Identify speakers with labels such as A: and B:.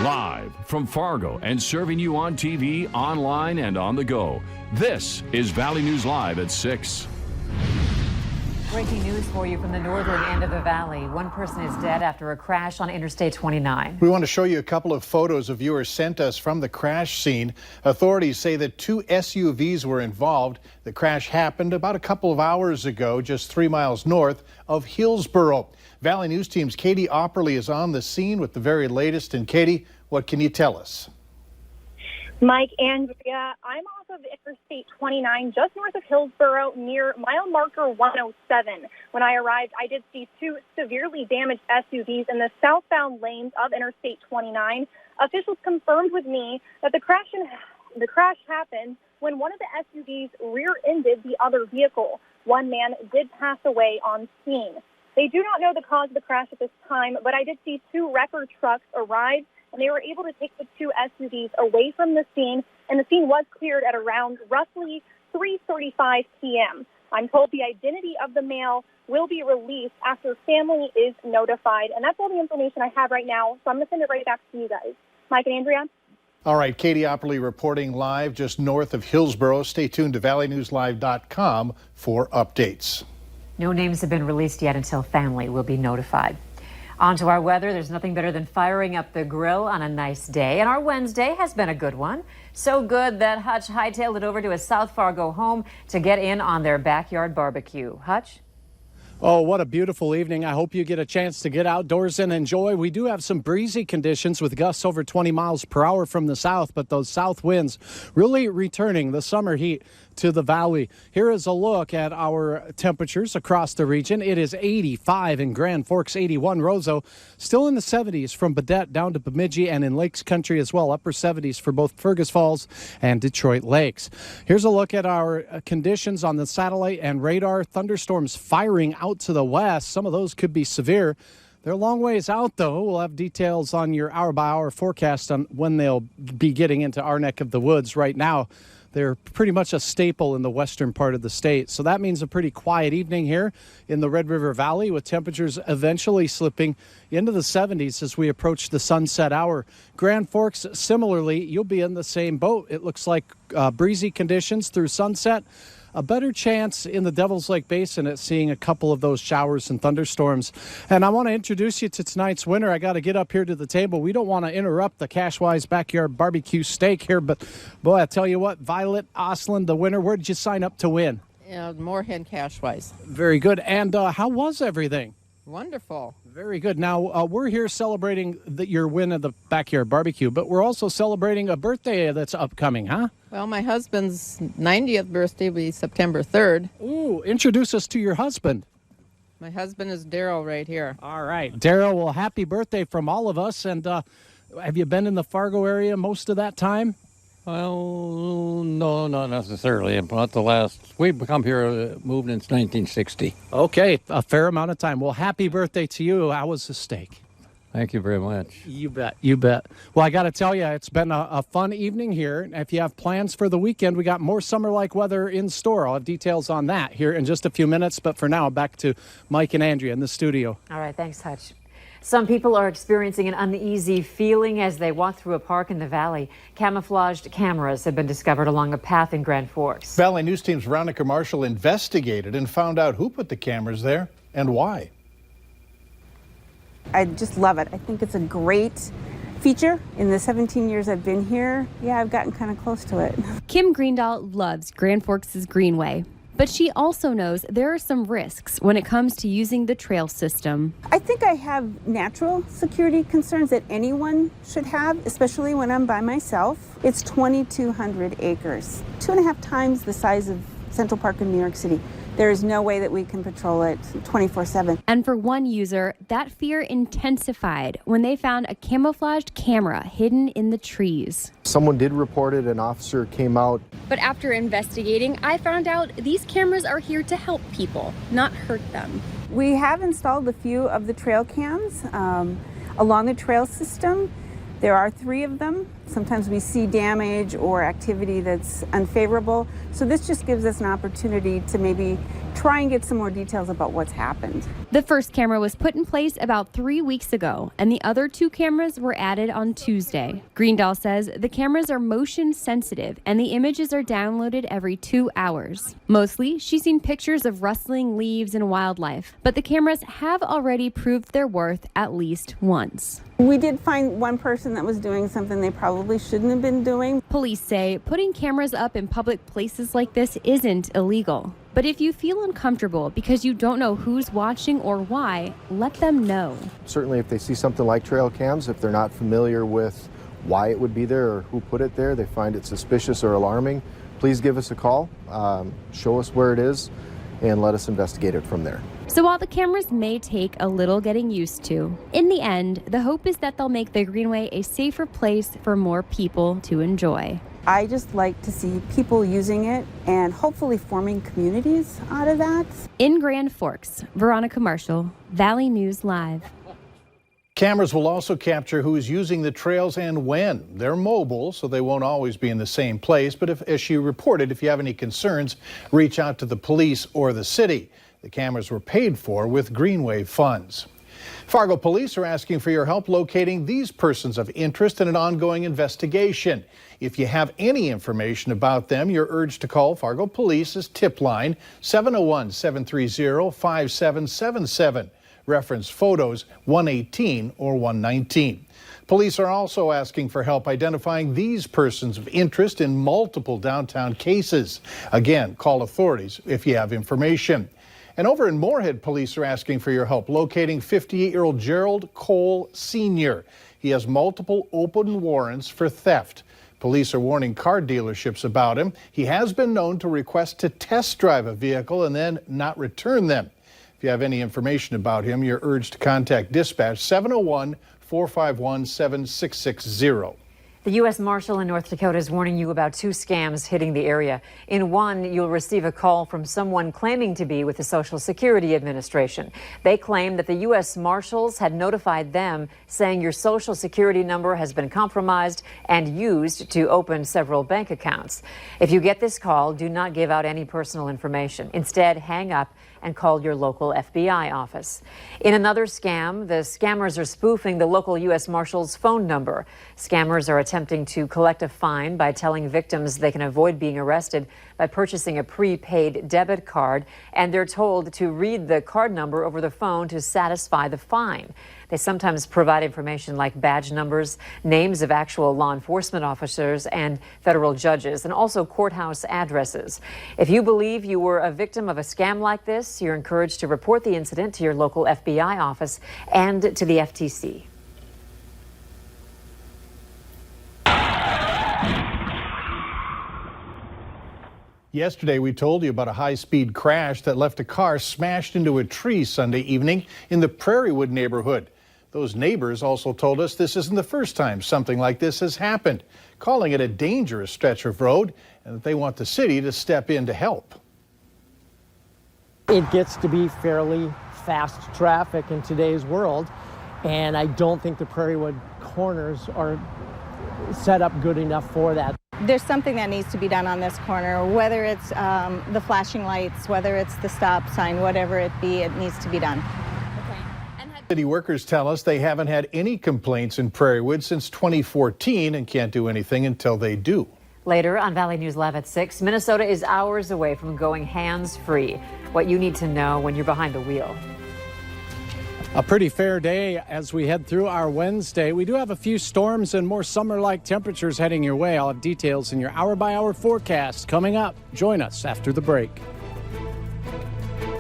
A: Live from Fargo and serving you on TV, online, and on the go. This is Valley News Live at 6.
B: Breaking news for you from the northern end of the valley. One person is dead after a crash on Interstate 29.
C: We want to show you a couple of photos a viewer sent us from the crash scene. Authorities say that 2 SUVs were involved. The crash happened about a couple of hours ago, just 3 miles north of Hillsboro. Valley News Team's Katie Opperly is on the scene with the very latest. And Katie, what can you tell us?
D: Mike, Andrea, I'm off of Interstate 29, just north of Hillsboro, near mile marker 107. When I arrived, I did see 2 severely damaged SUVs in the southbound lanes of Interstate 29. Officials confirmed with me that the crash happened when one of the SUVs rear-ended the other vehicle. One man did pass away on scene. They do not know the cause of the crash at this time, but I did see 2 wrecker trucks arrive, and they were able to take the 2 SUVs away from the scene, and the scene was cleared at around roughly 3:35 p.m. I'm told the identity of the male will be released after family is notified, and that's all the information I have right now, so I'm going to send it right back to you guys. Mike and Andrea?
C: All right, Katie Opperly reporting live just north of Hillsboro. Stay tuned to valleynewslive.com for updates.
B: No names have been released yet until family will be notified. On to our weather. There's nothing better than firing up the grill on a nice day. And our Wednesday has been a good one. So good that Hutch hightailed it over to his South Fargo home to get in on their backyard barbecue. Hutch?
E: Oh, what a beautiful evening. I hope you get a chance to get outdoors and enjoy. We do have some breezy conditions with gusts over 20 miles per hour from the south, but those south winds really returning the summer heat to the valley. Here is a look at our temperatures across the region. It is 85 in Grand Forks, 81 Roseau, still in the 70s from Badette down to Bemidji and in Lakes Country as well, upper 70s for both Fergus Falls and Detroit Lakes. Here's a look at our conditions on the satellite and radar. Thunderstorms firing out to the west. Some of those could be severe. They're a long ways out, though. We'll have details on your hour-by-hour forecast on when they'll be getting into our neck of the woods. Right now, they're pretty much a staple in the western part of the state. So that means a pretty quiet evening here in the Red River Valley, with temperatures eventually slipping into the 70s as we approach the sunset hour. Grand Forks, similarly, you'll be in the same boat. It looks like breezy conditions through sunset. A better chance in the Devil's Lake Basin at seeing a couple of those showers and thunderstorms. And I want to introduce you to tonight's winner. I got to get up here to the table. We don't want to interrupt the Cashwise Backyard Barbecue Steak here, but boy, I tell you what, Violet Osland, the winner. Where did you sign up to win?
F: Moorhead Cashwise.
E: Very good. And how was everything?
F: Wonderful.
E: Very good. Now, we're here celebrating your win of the Backyard Barbecue, but we're also celebrating a birthday that's upcoming, huh?
F: Well, my husband's 90th birthday will be September 3rd.
E: Ooh, introduce us to your husband.
F: My husband is Daryl right here.
E: All right. Daryl, well, happy birthday from all of us. And have you been in the Fargo area most of that time?
G: Well, no, not necessarily. About the last, we've come here, moved in 1960.
E: Okay, a fair amount of time. Well, happy birthday to you. How was the steak?
G: Thank you very much.
E: You bet, you bet. Well, I got to tell you, it's been a fun evening here. If you have plans for the weekend, we got more summer-like weather in store. I'll have details on that here in just a few minutes. But for now, back to Mike and Andrea in the studio.
B: All right, thanks, Hutch. Some people are experiencing an uneasy feeling as they walk through a park in the valley. Camouflaged cameras have been discovered along a path in Grand Forks.
C: Valley News Team's Veronica Marshall investigated and found out who put the cameras there and why.
H: I just love it. I think it's a great feature. In the 17 years I've been here, yeah, I've gotten kind of close to it.
I: Kim Greendahl loves Grand Forks' Greenway, but she also knows there are some risks when it comes to using the trail system.
H: I think I have natural security concerns that anyone should have, especially when I'm by myself. It's 2,200 acres, 2.5 times the size of Central Park in New York City. There is no way that we can patrol it 24/7.
I: And for one user, that fear intensified when they found a camouflaged camera hidden in the trees.
J: Someone did report it, an officer came out.
I: But after investigating, I found out these cameras are here to help people, not hurt them.
H: We have installed a few of the trail cams along the trail system. There are 3 of them. Sometimes we see damage or activity that's unfavorable. So this just gives us an opportunity to maybe try and get some more details about what's happened.
I: The first camera was put in place about 3 weeks ago, and the other 2 cameras were added on Tuesday. Greendahl says the cameras are motion sensitive and the images are downloaded every 2 hours. Mostly, she's seen pictures of rustling leaves and wildlife, but the cameras have already proved their worth at least once.
H: We did find one person that was doing something they probably shouldn't have been doing.
I: Police say putting cameras up in public places like this isn't illegal. But if you feel uncomfortable because you don't know who's watching or why, let them know.
J: Certainly if they see something like trail cams, if they're not familiar with why it would be there or who put it there, they find it suspicious or alarming, please give us a call, show us where it is, and let us investigate it from there.
I: So while the cameras may take a little getting used to, in the end, the hope is that they'll make the Greenway a safer place for more people to enjoy.
H: I just like to see people using it and hopefully forming communities out of that.
I: In Grand Forks, Veronica Marshall, Valley News Live.
C: Cameras will also capture who's using the trails and when. They're mobile, so they won't always be in the same place. But as she reported, if you have any concerns, reach out to the police or the city. The cameras were paid for with Greenway funds. Fargo police are asking for your help locating these persons of interest in an ongoing investigation. If you have any information about them, you're urged to call Fargo Police's tip line, 701-730-5777. Reference photos 118 or 119. Police are also asking for help identifying these persons of interest in multiple downtown cases. Again, call authorities if you have information. And over in Moorhead, police are asking for your help locating 58-year-old Gerald Cole Sr. He has multiple open warrants for theft. Police are warning car dealerships about him. He has been known to request to test drive a vehicle and then not return them. If you have any information about him, you're urged to contact dispatch 701-451-7660.
B: The U.S. Marshal in North Dakota is warning you about 2 scams hitting the area. In one, you'll receive a call from someone claiming to be with the Social Security Administration. They claim that the U.S. Marshals had notified them, saying your Social Security number has been compromised and used to open several bank accounts. If you get this call, do not give out any personal information. Instead, hang up and call your local FBI office. In another scam, the scammers are spoofing the local U.S. Marshal's phone number. Scammers are attempting to collect a fine by telling victims they can avoid being arrested by purchasing a prepaid debit card, and they're told to read the card number over the phone to satisfy the fine. They sometimes provide information like badge numbers, names of actual law enforcement officers and federal judges, and also courthouse addresses. If you believe you were a victim of a scam like this, you're encouraged to report the incident to your local FBI office and to the FTC.
C: Yesterday, we told you about a high-speed crash that left a car smashed into a tree Sunday evening in the Prairiewood neighborhood. Those neighbors also told us this isn't the first time something like this has happened, calling it a dangerous stretch of road and that they want the city to step in to help.
K: It gets to be fairly fast traffic in today's world, and I don't think the Prairiewood corners are set up good enough for that.
L: There's something that needs to be done on this corner, whether it's the flashing lights, whether it's the stop sign, whatever it be, it needs to be done.
C: City workers tell us they haven't had any complaints in Prairiewood since 2014 and can't do anything until they do.
B: Later on Valley News Live at 6, Minnesota is hours away from going hands-free. What you need to know when you're behind the wheel.
E: A pretty fair day as we head through our Wednesday. We do have a few storms and more summer-like temperatures heading your way. I'll have details in your hour-by-hour forecast coming up. Join us after the break.